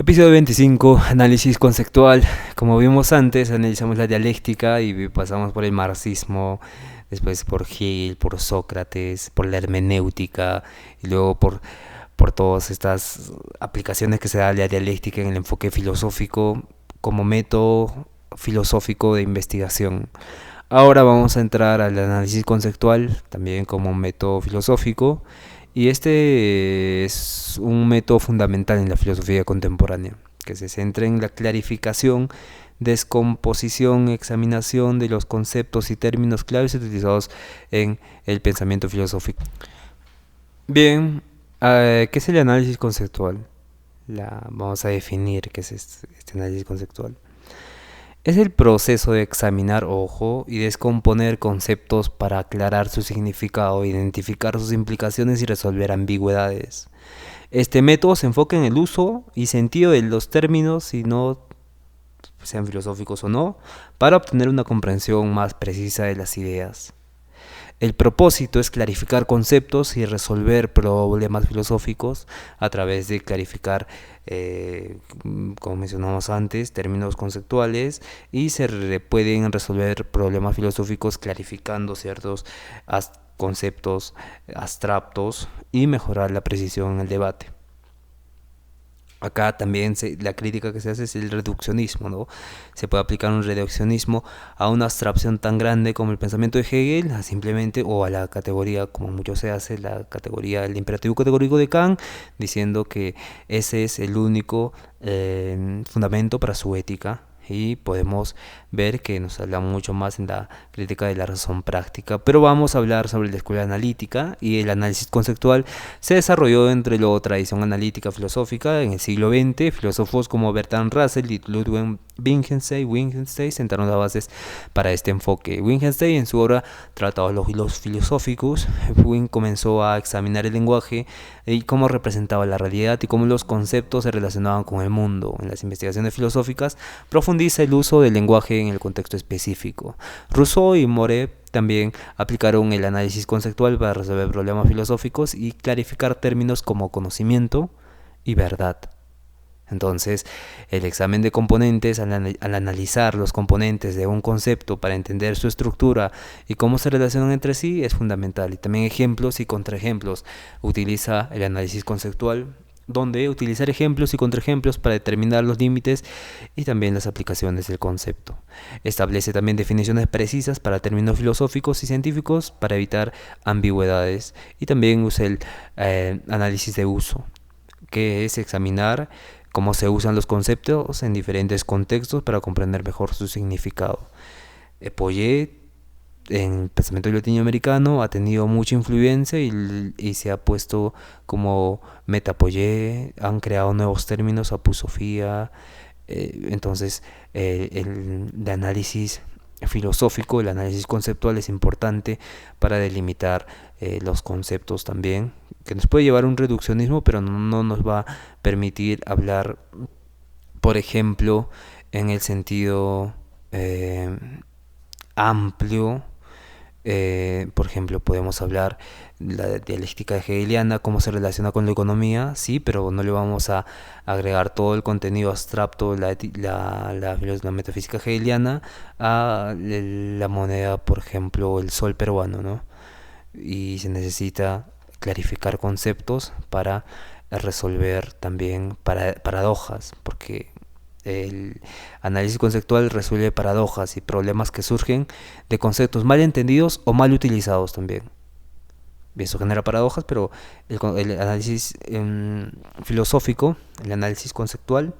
Episodio 25, análisis conceptual. Como vimos antes, analizamos la dialéctica y pasamos por el marxismo, después por Hegel, por Sócrates, por la hermenéutica y luego por todas estas aplicaciones que se da a la dialéctica en el enfoque filosófico como método filosófico de investigación. Ahora vamos a entrar al análisis conceptual, también como método filosófico, y este es un método fundamental en la filosofía contemporánea, que se centra en la clarificación, descomposición, examinación de los conceptos y términos claves utilizados en el pensamiento filosófico. Bien, ¿qué es el análisis conceptual? Vamos a definir qué es este análisis conceptual. Es el proceso de examinar, ojo, y descomponer conceptos para aclarar su significado, identificar sus implicaciones y resolver ambigüedades. Este método se enfoca en el uso y sentido de los términos, si no sean filosóficos o no, para obtener una comprensión más precisa de las ideas. El propósito es clarificar conceptos y resolver problemas filosóficos a través de clarificar, como mencionamos antes, términos conceptuales, y se pueden resolver problemas filosóficos clarificando ciertos conceptos abstractos y mejorar la precisión en el debate. Acá también la crítica que se hace es el reduccionismo, ¿no? Se puede aplicar un reduccionismo a una abstracción tan grande como el pensamiento de Hegel, a simplemente, o a la categoría, como mucho se hace, la categoría del imperativo categórico de Kant, diciendo que ese es el único fundamento para su ética. Y podemos ver que nos habla mucho más en la crítica de la razón práctica. Pero vamos a hablar sobre la escuela analítica, y el análisis conceptual se desarrolló entre la tradición analítica filosófica en el siglo XX. Filósofos como Bertrand Russell y Ludwig Wittgenstein sentaron las bases para este enfoque. Wittgenstein, en su obra Tratados los Filosóficos, comenzó a examinar el lenguaje y cómo representaba la realidad y cómo los conceptos se relacionaban con el mundo. En las investigaciones filosóficas profundiza el uso del lenguaje en el contexto específico. Rousseau y Moret también aplicaron el análisis conceptual para resolver problemas filosóficos y clarificar términos como conocimiento y verdad. Entonces, el examen de componentes, al analizar los componentes de un concepto para entender su estructura y cómo se relacionan entre sí, es fundamental. Y también ejemplos y contraejemplos. Utiliza el análisis conceptual, donde utilizar ejemplos y contraejemplos para determinar los límites y también las aplicaciones del concepto. Establece también definiciones precisas para términos filosóficos y científicos para evitar ambigüedades. Y también usa el análisis de uso, que es examinar cómo se usan los conceptos en diferentes contextos para comprender mejor su significado. Piaget, en el pensamiento latinoamericano, ha tenido mucha influencia y se ha puesto como meta-Piaget, han creado nuevos términos, apusofía. Entonces, el análisis filosófico, el análisis conceptual es importante para delimitar los conceptos también, que nos puede llevar a un reduccionismo, pero no nos va a permitir hablar, por ejemplo, en el sentido amplio. Por ejemplo, podemos hablar la dialéctica hegeliana, cómo se relaciona con la economía, sí, pero no le vamos a agregar todo el contenido abstracto, la metafísica hegeliana, a la moneda, por ejemplo, el sol peruano, ¿no? Y se necesita clarificar conceptos para resolver también paradojas, porque el análisis conceptual resuelve paradojas y problemas que surgen de conceptos mal entendidos o mal utilizados también. Eso genera paradojas, pero el análisis filosófico, el análisis conceptual,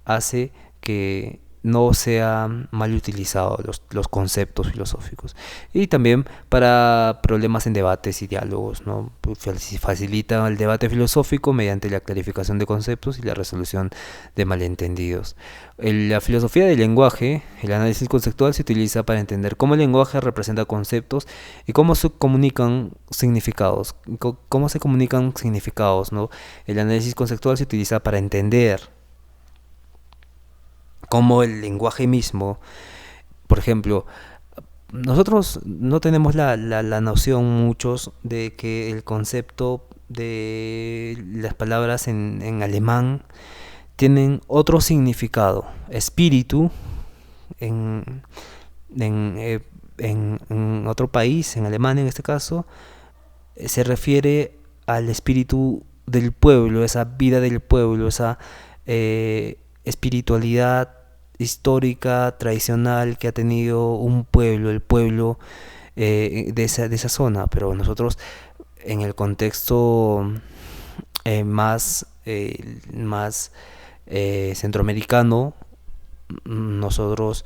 hace que no sean mal utilizados los conceptos filosóficos. Y también para problemas en debates y diálogos, ¿no? Facilita el debate filosófico mediante la clarificación de conceptos y la resolución de malentendidos. En la filosofía del lenguaje, el análisis conceptual se utiliza para entender cómo el lenguaje representa conceptos y cómo se comunican significados. ¿No? El análisis conceptual se utiliza para entender como el lenguaje mismo, por ejemplo, nosotros no tenemos la noción muchos de que el concepto de las palabras en alemán tienen otro significado. Espíritu en, en otro país, en Alemania en este caso, se refiere al espíritu del pueblo, esa vida del pueblo, esa espiritualidad histórica, tradicional que ha tenido un pueblo, el pueblo de esa zona. Pero nosotros en el contexto más centroamericano, nosotros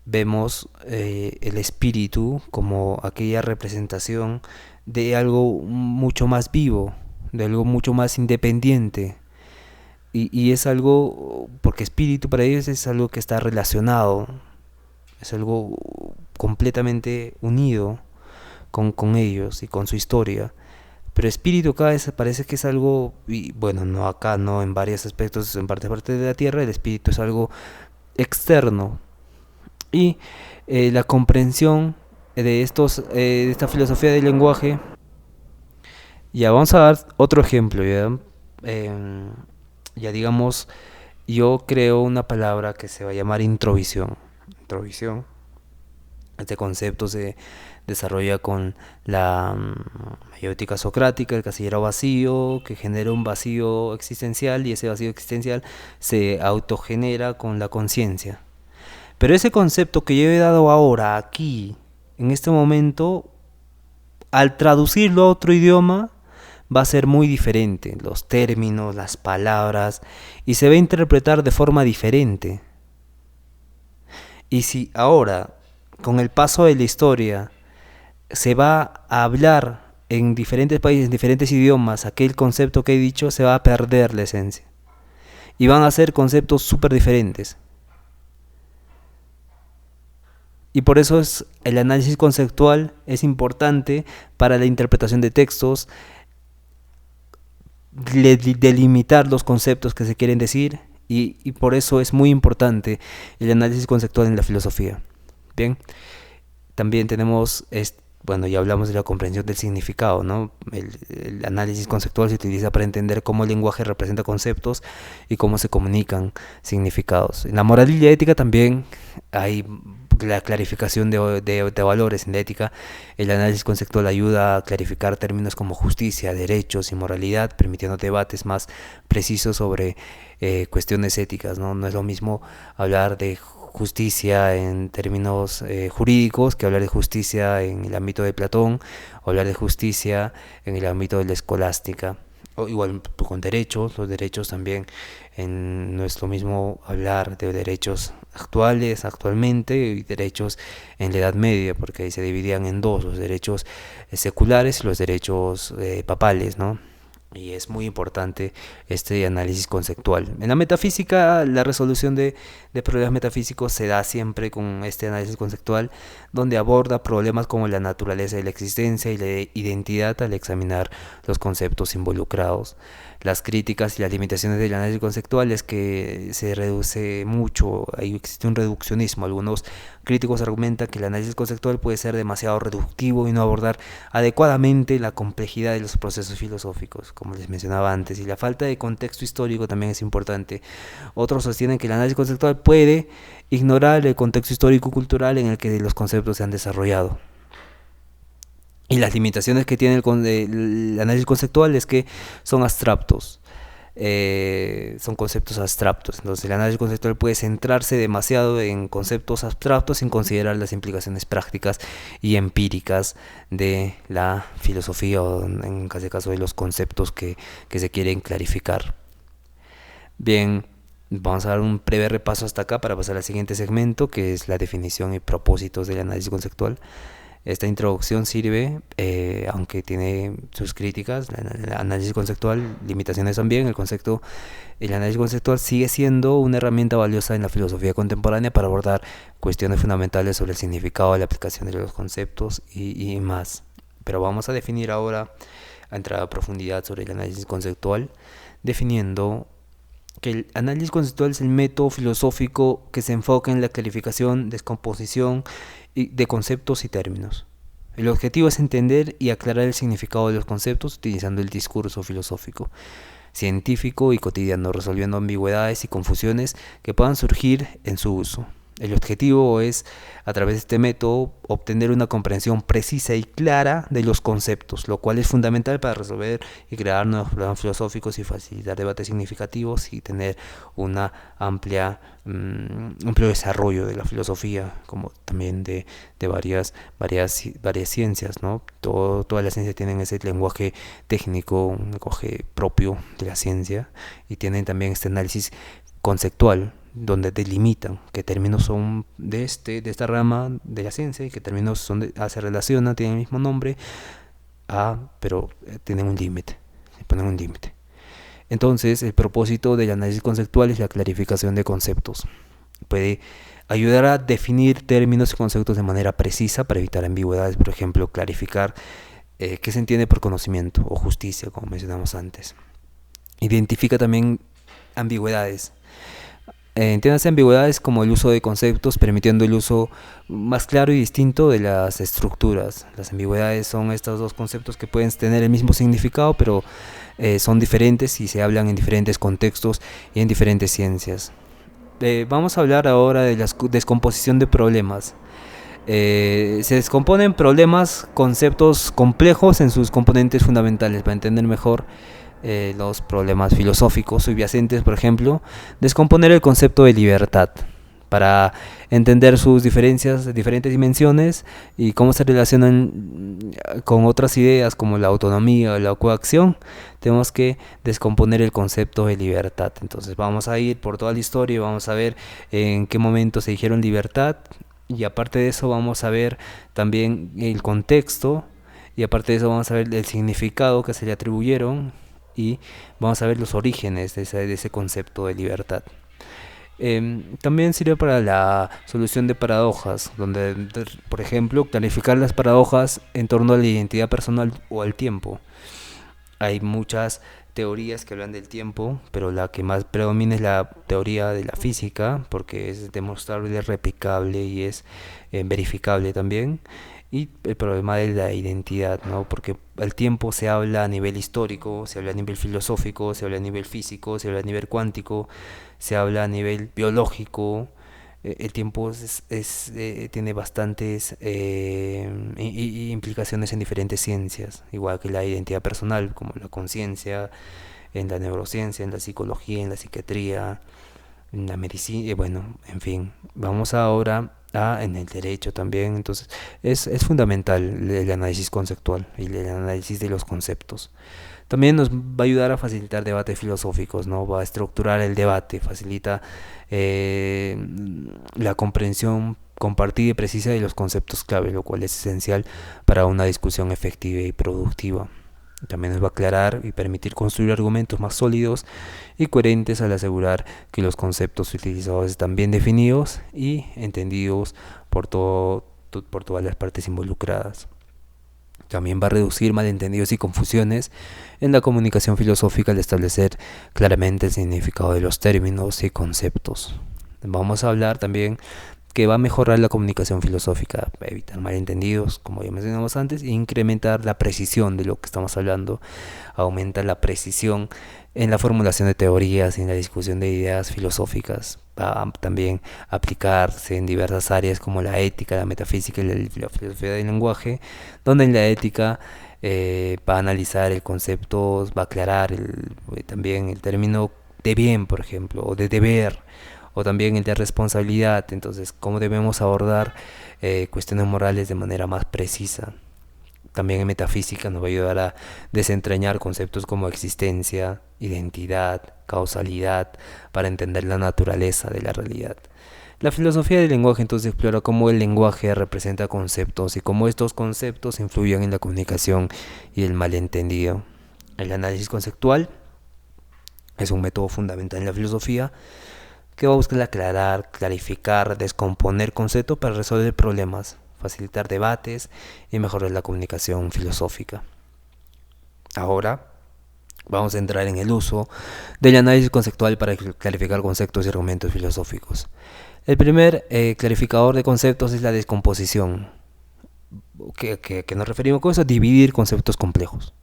vemos el espíritu como aquella representación de algo mucho más vivo, de algo mucho más independiente. Y es algo, porque espíritu para ellos es algo que está relacionado, es algo completamente unido con ellos y con su historia. Pero espíritu acá parece que es algo, y bueno, no acá, no en varios aspectos, en parte de la Tierra, el espíritu es algo externo. Y la comprensión de esta filosofía del lenguaje, ya vamos a dar otro ejemplo, ya. Em, ya digamos, yo creo una palabra que se va a llamar introvisión. Introvisión. Este concepto se desarrolla con la mayéutica socrática, el casillero vacío, que genera un vacío existencial, y ese vacío existencial se autogenera con la conciencia. Pero ese concepto que yo he dado ahora, aquí, en este momento, al traducirlo a otro idioma, va a ser muy diferente. Los términos, las palabras, y se va a interpretar de forma diferente. Y si ahora, con el paso de la historia, se va a hablar en diferentes países, en diferentes idiomas, aquel concepto que he dicho, se va a perder la esencia. Y van a ser conceptos súper diferentes. Y por eso el análisis conceptual es importante para la interpretación de textos, delimitar los conceptos que se quieren decir, y por eso es muy importante el análisis conceptual en la filosofía. Bien, también tenemos, bueno, ya hablamos de la comprensión del significado, ¿no? El análisis conceptual se utiliza para entender cómo el lenguaje representa conceptos y cómo se comunican significados. En la moral y la ética también hay la clarificación de valores. En la ética, el análisis conceptual ayuda a clarificar términos como justicia, derechos y moralidad, permitiendo debates más precisos sobre cuestiones éticas, ¿no? No es lo mismo hablar de justicia en términos jurídicos que hablar de justicia en el ámbito de Platón, o hablar de justicia en el ámbito de la escolástica. O igual con derechos, los derechos también, no es lo mismo hablar de derechos actuales, actualmente, y derechos en la Edad Media, porque ahí se dividían en dos, los derechos seculares y los derechos papales, ¿no? Y es muy importante este análisis conceptual. En la metafísica, la resolución de problemas metafísicos se da siempre con este análisis conceptual, donde aborda problemas como la naturaleza de la existencia y la identidad al examinar los conceptos involucrados. Las críticas y las limitaciones del análisis conceptual es que se reduce mucho, ahí existe un reduccionismo. Algunos críticos argumentan que el análisis conceptual puede ser demasiado reductivo y no abordar adecuadamente la complejidad de los procesos filosóficos, como les mencionaba antes, y la falta de contexto histórico también es importante. Otros sostienen que el análisis conceptual puede ignorar el contexto histórico-cultural en el que los conceptos se han desarrollado. Y las limitaciones que tiene el análisis conceptual es que son abstractos, son conceptos abstractos. Entonces el análisis conceptual puede centrarse demasiado en conceptos abstractos sin considerar las implicaciones prácticas y empíricas de la filosofía, o en este caso de los conceptos que se quieren clarificar. Bien, vamos a dar un breve repaso hasta acá para pasar al siguiente segmento, que es la definición y propósitos del análisis conceptual. Esta introducción sirve, aunque tiene sus críticas, el análisis conceptual, limitaciones también. El análisis conceptual sigue siendo una herramienta valiosa en la filosofía contemporánea para abordar cuestiones fundamentales sobre el significado, la aplicación de los conceptos y más. Pero vamos a definir ahora, a entrar a profundidad sobre el análisis conceptual, definiendo que el análisis conceptual es el método filosófico que se enfoca en la clarificación, descomposición de conceptos y términos. El objetivo es entender y aclarar el significado de los conceptos utilizando el discurso filosófico. científico y cotidiano, resolviendo ambigüedades y confusiones que puedan surgir en su uso. El objetivo es, a través de este método, obtener una comprensión precisa y clara de los conceptos, lo cual es fundamental para resolver y crear nuevos problemas filosóficos y facilitar debates significativos y tener una amplio desarrollo de la filosofía, como también de varias ciencias, ¿no? Todas las ciencias tienen ese lenguaje técnico, un lenguaje propio de la ciencia, y tienen también este análisis conceptual, donde delimitan qué términos son de esta rama de la ciencia y qué términos se relacionan, tienen el mismo nombre, pero tienen un límite, ponen un límite. Entonces, el propósito del análisis conceptual es la clarificación de conceptos. Puede ayudar a definir términos y conceptos de manera precisa para evitar ambigüedades, por ejemplo, clarificar qué se entiende por conocimiento o justicia, como mencionamos antes. Identifica también ambigüedades. Entiéndase ambigüedades como el uso de conceptos, permitiendo el uso más claro y distinto de las estructuras. Las ambigüedades son estos dos conceptos que pueden tener el mismo significado, pero son diferentes y se hablan en diferentes contextos y en diferentes ciencias. Vamos a hablar ahora de la descomposición de problemas. Se descomponen problemas, conceptos complejos en sus componentes fundamentales para entender mejor los problemas filosóficos subyacentes. Por ejemplo, descomponer el concepto de libertad para entender sus diferentes dimensiones y cómo se relacionan con otras ideas como la autonomía o la coacción. Tenemos que descomponer el concepto de libertad. Entonces vamos a ir por toda la historia y vamos a ver en qué momento se dijeron libertad, y aparte de eso vamos a ver también el contexto, y aparte de eso vamos a ver el significado que se le atribuyeron, y vamos a ver los orígenes de ese concepto de libertad. También sirve para la solución de paradojas, donde, por ejemplo, clarificar las paradojas en torno a la identidad personal o al tiempo. Hay muchas teorías que hablan del tiempo, pero la que más predomina es la teoría de la física, porque es demostrable, es replicable y es verificable también. Y el problema de la identidad, ¿no? Porque el tiempo se habla a nivel histórico, se habla a nivel filosófico, se habla a nivel físico, se habla a nivel cuántico, se habla a nivel biológico. El tiempo tiene bastantes implicaciones en diferentes ciencias, igual que la identidad personal, como la conciencia, en la neurociencia, en la psicología, en la psiquiatría, en la medicina, bueno, en fin. Vamos ahora en el derecho también. Entonces es fundamental el análisis conceptual y el análisis de los conceptos. También nos va a ayudar a facilitar debates filosóficos, ¿no? Va a estructurar el debate, facilita la comprensión compartida y precisa de los conceptos clave, lo cual es esencial para una discusión efectiva y productiva. También nos va a aclarar y permitir construir argumentos más sólidos y coherentes al asegurar que los conceptos utilizados están bien definidos y entendidos por todas las partes involucradas. También va a reducir malentendidos y confusiones en la comunicación filosófica al establecer claramente el significado de los términos y conceptos. Vamos a hablar también que va a mejorar la comunicación filosófica, evitar malentendidos, como ya mencionamos antes, e incrementar la precisión de lo que estamos hablando. Aumenta la precisión en la formulación de teorías y en la discusión de ideas filosóficas. Va a también aplicarse en diversas áreas como la ética, la metafísica y la filosofía del lenguaje, donde en la ética va a analizar el concepto, va a aclarar también el término de bien, por ejemplo, o de deber, o también el de responsabilidad. Entonces, cómo debemos abordar cuestiones morales de manera más precisa. También en metafísica nos va a ayudar a desentrañar conceptos como existencia, identidad, causalidad, para entender la naturaleza de la realidad. La filosofía del lenguaje entonces explora cómo el lenguaje representa conceptos y cómo estos conceptos influyen en la comunicación y el malentendido. El análisis conceptual es un método fundamental en la filosofía que va a buscar aclarar, clarificar, descomponer conceptos para resolver problemas, facilitar debates y mejorar la comunicación filosófica. Ahora vamos a entrar en el uso del análisis conceptual para clarificar conceptos y argumentos filosóficos. El primer clarificador de conceptos es la descomposición. ¿Qué nos referimos con eso? Dividir conceptos complejos.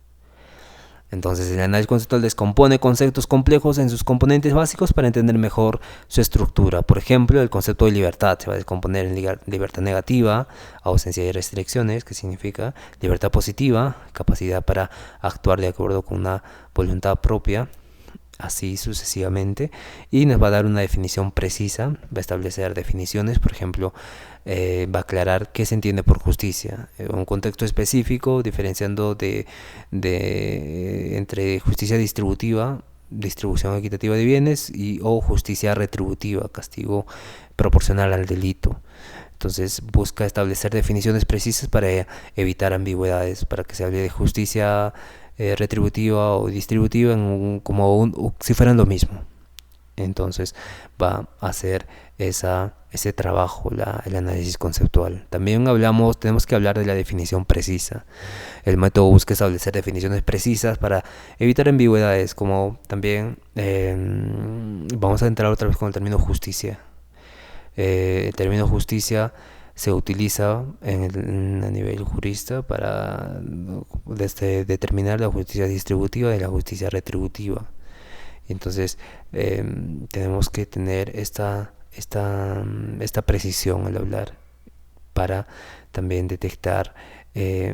Entonces el análisis conceptual descompone conceptos complejos en sus componentes básicos para entender mejor su estructura. Por ejemplo, el concepto de libertad se va a descomponer en libertad negativa, ausencia de restricciones, que significa libertad positiva, capacidad para actuar de acuerdo con una voluntad propia, así sucesivamente, y nos va a dar una definición precisa, va a establecer definiciones, por ejemplo, va a aclarar qué se entiende por justicia, un contexto específico, diferenciando entre justicia distributiva, distribución equitativa de bienes, o justicia retributiva, castigo proporcional al delito. Entonces busca establecer definiciones precisas para evitar ambigüedades, para que se hable de justicia retributiva o distributiva si fueran lo mismo. Entonces va a hacer ese trabajo, el análisis conceptual. También tenemos que hablar de la definición precisa. El método busca establecer definiciones precisas para evitar ambigüedades, como también vamos a entrar otra vez con el término justicia. El término justicia se utiliza a nivel jurista para determinar la justicia distributiva de la justicia retributiva. Entonces tenemos que tener esta precisión al hablar para también detectar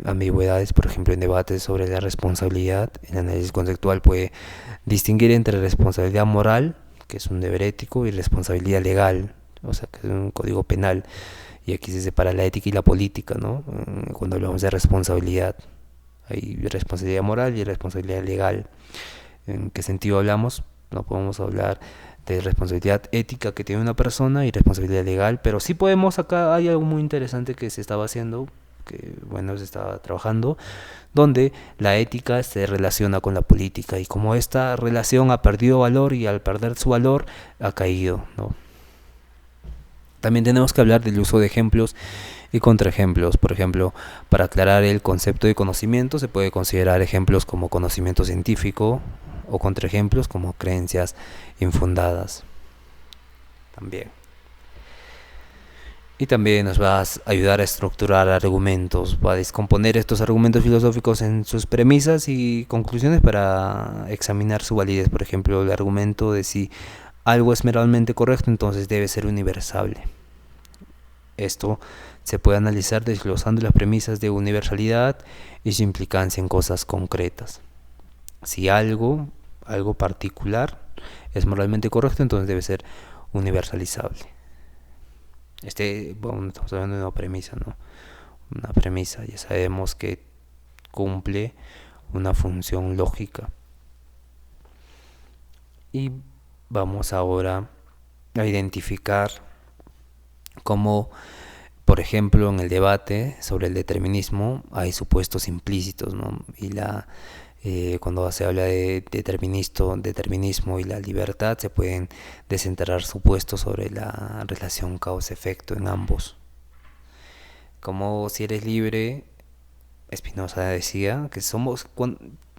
ambigüedades, por ejemplo en debates sobre la responsabilidad. El análisis conceptual puede distinguir entre responsabilidad moral, que es un deber ético, y responsabilidad legal, o sea, que es un código penal. Y aquí se separa la ética y la política, ¿no? Cuando hablamos de responsabilidad, hay responsabilidad moral y responsabilidad legal. ¿En qué sentido hablamos? No podemos hablar de responsabilidad ética que tiene una persona y responsabilidad legal, pero sí podemos, acá hay algo muy interesante que se estaba haciendo, que se estaba trabajando, donde la ética se relaciona con la política, y como esta relación ha perdido valor, y al perder su valor ha caído, ¿no? También tenemos que hablar del uso de ejemplos y contraejemplos. Por ejemplo, para aclarar el concepto de conocimiento se puede considerar ejemplos como conocimiento científico o contraejemplos como creencias infundadas. Y también nos va a ayudar a estructurar argumentos, va a descomponer estos argumentos filosóficos en sus premisas y conclusiones para examinar su validez. Por ejemplo, el argumento de si algo es meramente correcto, entonces debe ser universal. Esto se puede analizar desglosando las premisas de universalidad y su implicancia en cosas concretas. Si algo particular es moralmente correcto, entonces debe ser universalizable. Estamos hablando de una premisa, ¿no? Una premisa, ya sabemos que cumple una función lógica. Y vamos ahora a identificar cómo, por ejemplo, en el debate sobre el determinismo hay supuestos implícitos, ¿no? Y cuando se habla de determinismo y la libertad, se pueden desenterrar supuestos sobre la relación causa-efecto en ambos. Como si eres libre, Spinoza decía que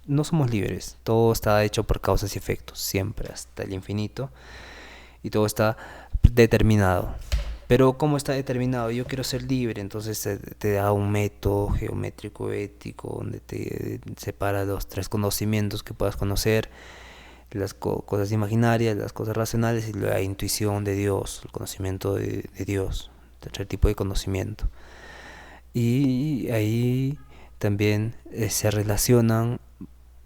no somos libres, todo está hecho por causas y efectos, siempre, hasta el infinito, y todo está determinado. Pero ¿cómo está determinado? Yo quiero ser libre, entonces te da un método geométrico ético donde te separa los tres conocimientos que puedas conocer: las cosas imaginarias, las cosas racionales y la intuición de Dios, el conocimiento de Dios, tercer tipo de conocimiento. Y ahí también se relacionan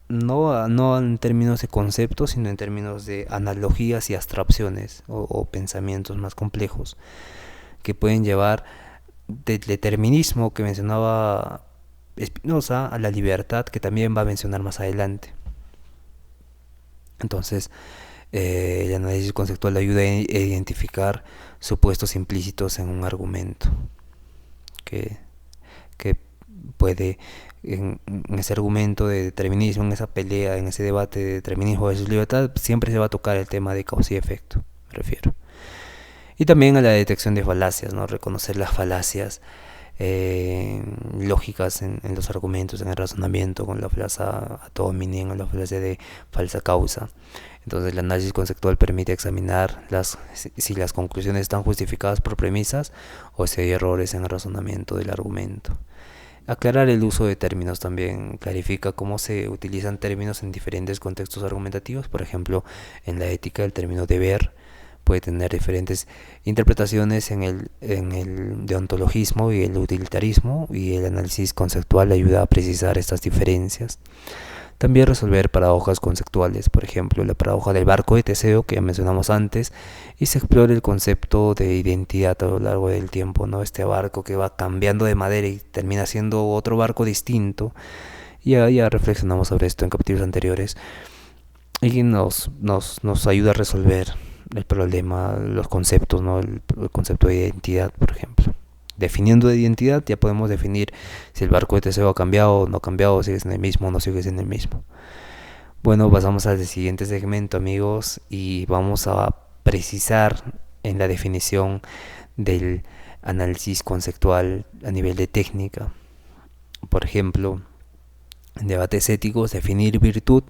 no en términos de conceptos, sino en términos de analogías y abstracciones o pensamientos más complejos que pueden llevar del determinismo que mencionaba Spinoza a la libertad, que también va a mencionar más adelante. Entonces el análisis conceptual ayuda a identificar supuestos implícitos en un argumento que puede, en ese argumento de determinismo, en esa pelea, en ese debate de determinismo versus libertad, siempre se va a tocar el tema de causa y efecto, me refiero. Y también a la detección de falacias, ¿no? Reconocer las falacias lógicas en los argumentos, en el razonamiento, con la falacia ad hominem, la falacia de falsa causa. Entonces el análisis conceptual permite examinar si las conclusiones están justificadas por premisas o si hay errores en el razonamiento del argumento. Aclarar el uso de términos también clarifica cómo se utilizan términos en diferentes contextos argumentativos. Por ejemplo, en la ética el término deber puede tener diferentes interpretaciones en el deontologismo y el utilitarismo, y el análisis conceptual ayuda a precisar estas diferencias. También resolver paradojas conceptuales, por ejemplo, la paradoja del barco de Teseo, que ya mencionamos antes, y se explora el concepto de identidad a lo largo del tiempo, ¿no? Este barco que va cambiando de madera y termina siendo otro barco distinto. Ya reflexionamos sobre esto en capítulos anteriores, y nos ayuda a resolver el problema, los conceptos, ¿no? El concepto de identidad, por ejemplo. Definiendo de identidad ya podemos definir si el barco de Teseo ha cambiado o no ha cambiado, sigue siendo el mismo o no sigue siendo el mismo. Bueno, pasamos al siguiente segmento, amigos, y vamos a precisar en la definición del análisis conceptual a nivel de técnica. Por ejemplo, en debates éticos, definir virtud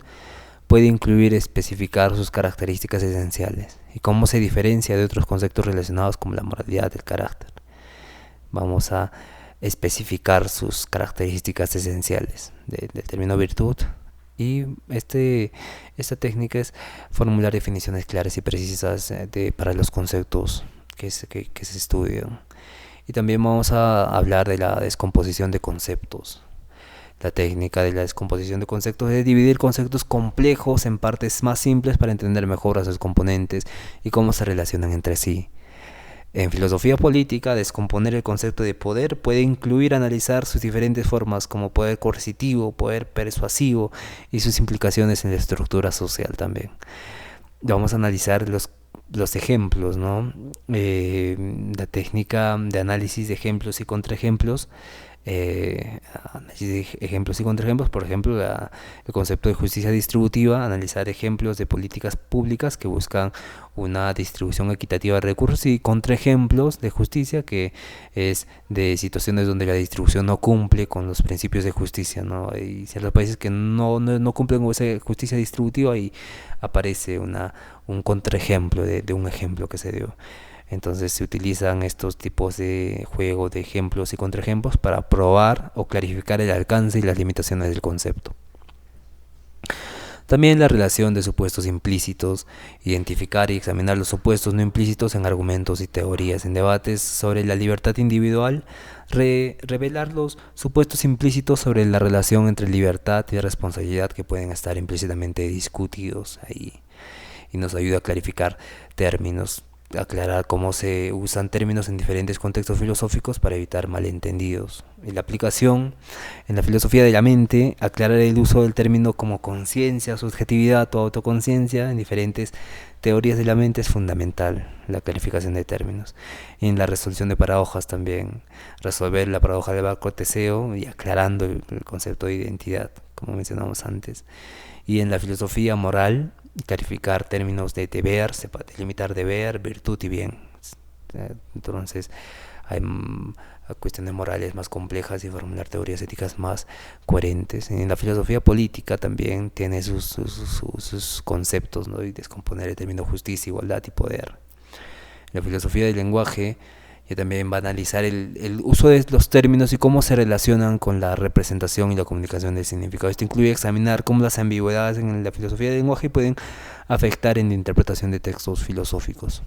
puede incluir especificar sus características esenciales y cómo se diferencia de otros conceptos relacionados como la moralidad, el carácter. Vamos a especificar sus características esenciales del término virtud, y esta técnica es formular definiciones claras y precisas para los conceptos que se estudian. Y también vamos a hablar de la descomposición de conceptos. La técnica de la descomposición de conceptos es dividir conceptos complejos en partes más simples para entender mejor a sus componentes y cómo se relacionan entre sí. En filosofía política, descomponer el concepto de poder puede incluir analizar sus diferentes formas, como poder coercitivo, poder persuasivo, y sus implicaciones en la estructura social también. Vamos a analizar los ejemplos, ¿no? La técnica de análisis de ejemplos y contraejemplos. Análisis de ejemplos y contraejemplos, por ejemplo, el concepto de justicia distributiva, analizar ejemplos de políticas públicas que buscan una distribución equitativa de recursos, y contraejemplos de justicia, que es de situaciones donde la distribución no cumple con los principios de justicia, ¿no? Hay ciertos países que no cumplen con esa justicia distributiva, y aparece un contraejemplo de un ejemplo que se dio. Entonces se utilizan estos tipos de juego de ejemplos y contraejemplos para probar o clarificar el alcance y las limitaciones del concepto. También la relación de supuestos implícitos, identificar y examinar los supuestos no implícitos en argumentos y teorías. En debates sobre la libertad individual, revelar los supuestos implícitos sobre la relación entre libertad y responsabilidad que pueden estar implícitamente discutidos ahí. Y nos ayuda a clarificar términos, aclarar cómo se usan términos en diferentes contextos filosóficos para evitar malentendidos. En la aplicación, en la filosofía de la mente, aclarar el uso del término como conciencia, subjetividad o autoconciencia en diferentes teorías de la mente es fundamental, la clarificación de términos. Y en la resolución de paradojas también, resolver la paradoja del barco de Teseo y aclarando el concepto de identidad, como mencionamos antes. Y en la filosofía moral, clarificar términos de deber, delimitar deber, virtud y bien. Entonces hay cuestiones morales más complejas y formular teorías éticas más coherentes. En la filosofía política también tiene sus conceptos, ¿no? Y descomponer el término justicia, igualdad y poder. En la filosofía del lenguaje y también va a analizar el uso de los términos y cómo se relacionan con la representación y la comunicación del significado. Esto incluye examinar cómo las ambigüedades en la filosofía del lenguaje pueden afectar en la interpretación de textos filosóficos.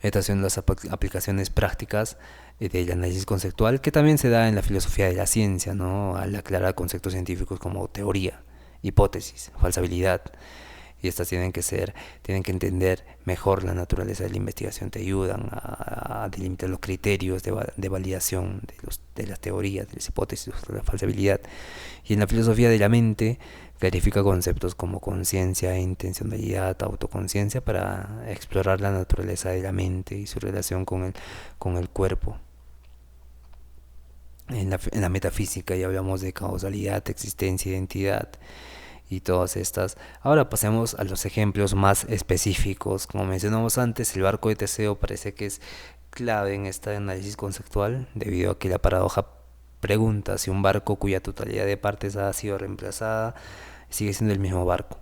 Estas son las aplicaciones prácticas del análisis conceptual, que también se da en la filosofía de la ciencia, ¿no? Al aclarar conceptos científicos como teoría, hipótesis, falsabilidad. Y estas tienen que entender mejor la naturaleza de la investigación, te ayudan a delimitar los criterios de validación de las teorías, de las hipótesis, de la falsabilidad. Y en la filosofía de la mente clarifica conceptos como conciencia, intencionalidad, autoconciencia, para explorar la naturaleza de la mente y su relación con el cuerpo. En la metafísica ya hablamos de causalidad, existencia, identidad y todas estas. Ahora pasemos a los ejemplos más específicos. Como mencionamos antes, el barco de Teseo parece que es clave en este análisis conceptual, debido a que la paradoja pregunta si un barco cuya totalidad de partes ha sido reemplazada sigue siendo el mismo barco.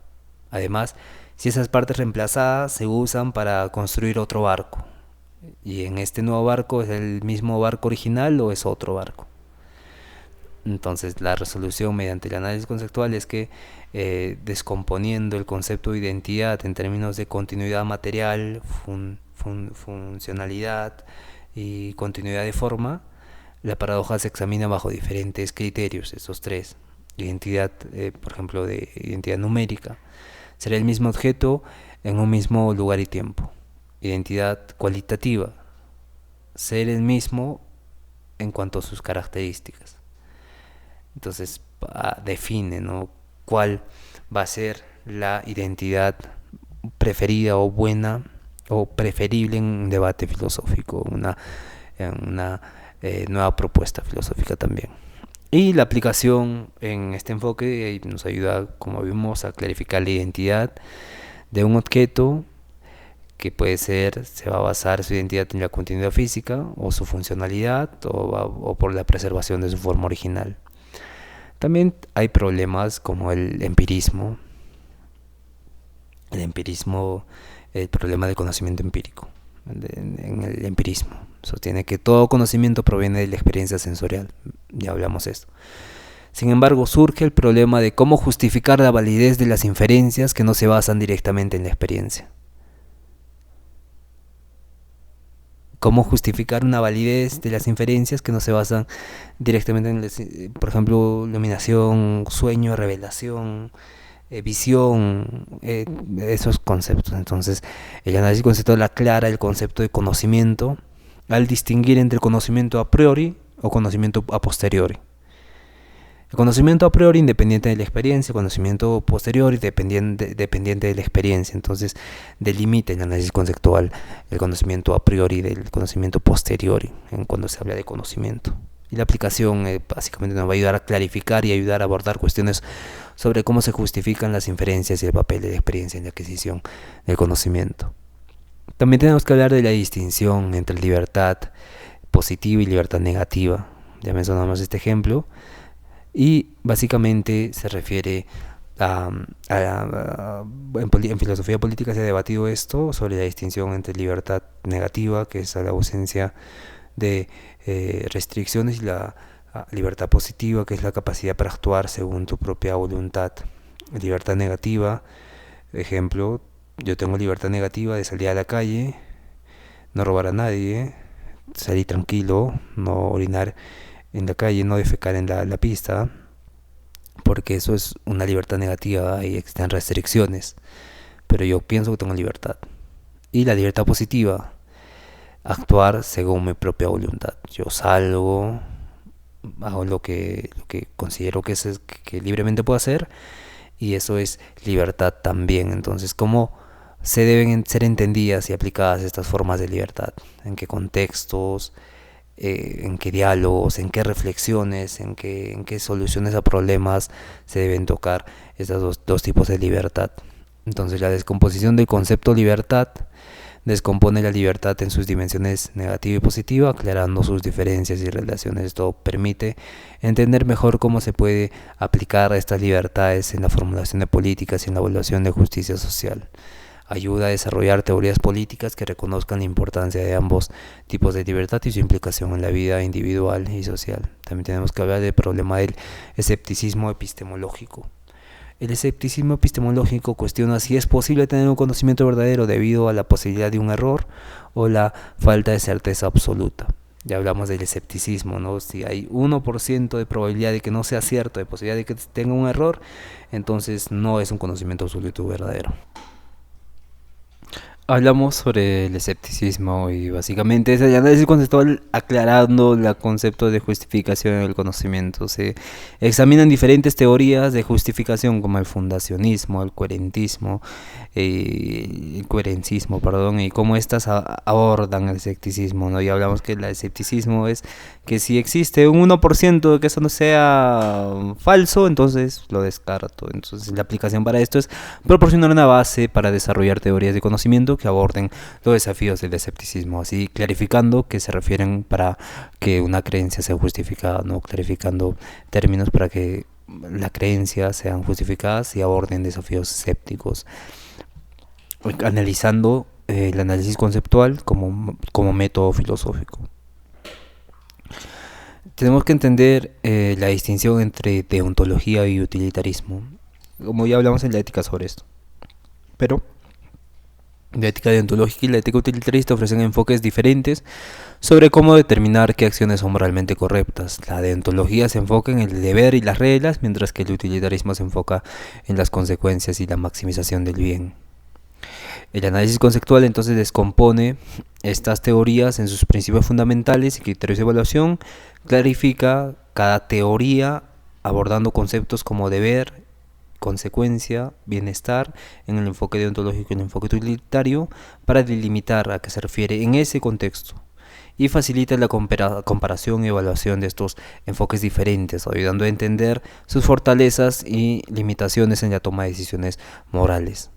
Además, si esas partes reemplazadas se usan para construir otro barco, y en este nuevo barco, ¿es el mismo barco original o es otro barco? Entonces, la resolución mediante el análisis conceptual es que descomponiendo el concepto de identidad en términos de continuidad material, funcionalidad y continuidad de forma, la paradoja se examina bajo diferentes criterios, estos tres. Identidad, por ejemplo, de identidad numérica, será el mismo objeto en un mismo lugar y tiempo. Identidad cualitativa, ser el mismo en cuanto a sus características. Entonces define, ¿no?, cuál va a ser la identidad preferida o buena o preferible en un debate filosófico, una nueva propuesta filosófica también. Y la aplicación en este enfoque nos ayuda, como vimos, a clarificar la identidad de un objeto que puede ser, se va a basar su identidad en la continuidad física o su funcionalidad o por la preservación de su forma original. También hay problemas como el empirismo, el problema del conocimiento empírico. En el empirismo sostiene que todo conocimiento proviene de la experiencia sensorial, ya hablamos de esto. Sin embargo, surge el problema de cómo justificar la validez de las inferencias que no se basan directamente en la experiencia. Cómo justificar una validez de las inferencias que no se basan directamente en, por ejemplo, iluminación, sueño, revelación, visión, esos conceptos. Entonces, el análisis conceptual aclara el concepto de conocimiento al distinguir entre el conocimiento a priori o conocimiento a posteriori. El conocimiento a priori independiente de la experiencia, el conocimiento posteriori dependiente de la experiencia. Entonces delimita el análisis conceptual el conocimiento a priori del conocimiento posteriori cuando se habla de conocimiento. Y la aplicación básicamente nos va a ayudar a clarificar y ayudar a abordar cuestiones sobre cómo se justifican las inferencias y el papel de la experiencia en la adquisición del conocimiento. También tenemos que hablar de la distinción entre libertad positiva y libertad negativa. Ya mencionamos este ejemplo. Y básicamente se refiere en filosofía política se ha debatido esto sobre la distinción entre libertad negativa, que es la ausencia de restricciones, y la libertad positiva, que es la capacidad para actuar según tu propia voluntad. Libertad negativa, ejemplo, yo tengo libertad negativa de salir a la calle, no robar a nadie, salir tranquilo, no orinar en la calle, no defecar en la pista, porque eso es una libertad negativa y existen restricciones, pero yo pienso que tengo libertad. Y la libertad positiva, actuar según mi propia voluntad. Yo salgo, hago lo que considero que libremente puedo hacer, y eso es libertad también. Entonces, ¿cómo se deben ser entendidas y aplicadas estas formas de libertad? ¿En qué contextos? En qué diálogos, en qué reflexiones, en qué soluciones a problemas se deben tocar estos dos tipos de libertad. Entonces, la descomposición del concepto libertad descompone la libertad en sus dimensiones negativa y positiva, aclarando sus diferencias y relaciones. Esto permite entender mejor cómo se puede aplicar estas libertades en la formulación de políticas y en la evaluación de justicia social. Ayuda a desarrollar teorías políticas que reconozcan la importancia de ambos tipos de libertad y su implicación en la vida individual y social. También tenemos que hablar del problema del escepticismo epistemológico. El escepticismo epistemológico cuestiona si es posible tener un conocimiento verdadero debido a la posibilidad de un error o la falta de certeza absoluta. Ya hablamos del escepticismo, ¿no? Si hay 1% de probabilidad de que no sea cierto, de posibilidad de que tenga un error, entonces no es un conocimiento absoluto verdadero. Hablamos sobre el escepticismo y básicamente es el análisis conceptual aclarando el concepto de justificación del conocimiento. Se examinan diferentes teorías de justificación como el fundacionismo, el coherencismo, y cómo estas abordan el escepticismo, ¿no? Y hablamos que el escepticismo es que si existe un 1% de que eso no sea falso, entonces lo descarto. Entonces la aplicación para esto es proporcionar una base para desarrollar teorías de conocimiento que aborden los desafíos del escepticismo, así clarificando que se refieren para que una creencia sea justificada, ¿no? Clarificando términos para que las creencias sean justificadas y aborden desafíos escépticos, analizando el análisis conceptual como método filosófico. Tenemos que entender la distinción entre deontología y utilitarismo, como ya hablamos en la ética sobre esto. Pero la ética deontológica y la ética utilitarista ofrecen enfoques diferentes sobre cómo determinar qué acciones son moralmente correctas. La deontología se enfoca en el deber y las reglas, mientras que el utilitarismo se enfoca en las consecuencias y la maximización del bien. El análisis conceptual entonces descompone estas teorías en sus principios fundamentales y criterios de evaluación, clarifica cada teoría abordando conceptos como deber, consecuencia, bienestar en el enfoque deontológico y el enfoque utilitario para delimitar a qué se refiere en ese contexto y facilita la comparación y evaluación de estos enfoques diferentes, ayudando a entender sus fortalezas y limitaciones en la toma de decisiones morales.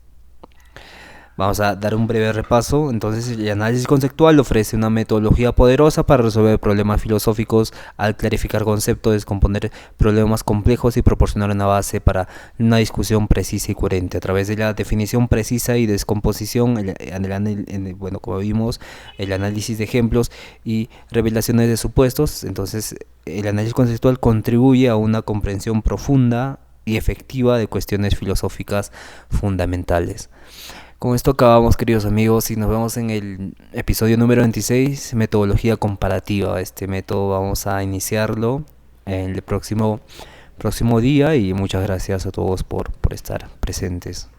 Vamos a dar un breve repaso. Entonces, el análisis conceptual ofrece una metodología poderosa para resolver problemas filosóficos al clarificar conceptos, descomponer problemas complejos y proporcionar una base para una discusión precisa y coherente. A través de la definición precisa y descomposición, como vimos, el análisis de ejemplos y revelaciones de supuestos, entonces el análisis conceptual contribuye a una comprensión profunda y efectiva de cuestiones filosóficas fundamentales. Con esto acabamos, queridos amigos, y nos vemos en el episodio número 26, metodología comparativa. Este método vamos a iniciarlo en el próximo día y muchas gracias a todos por estar presentes.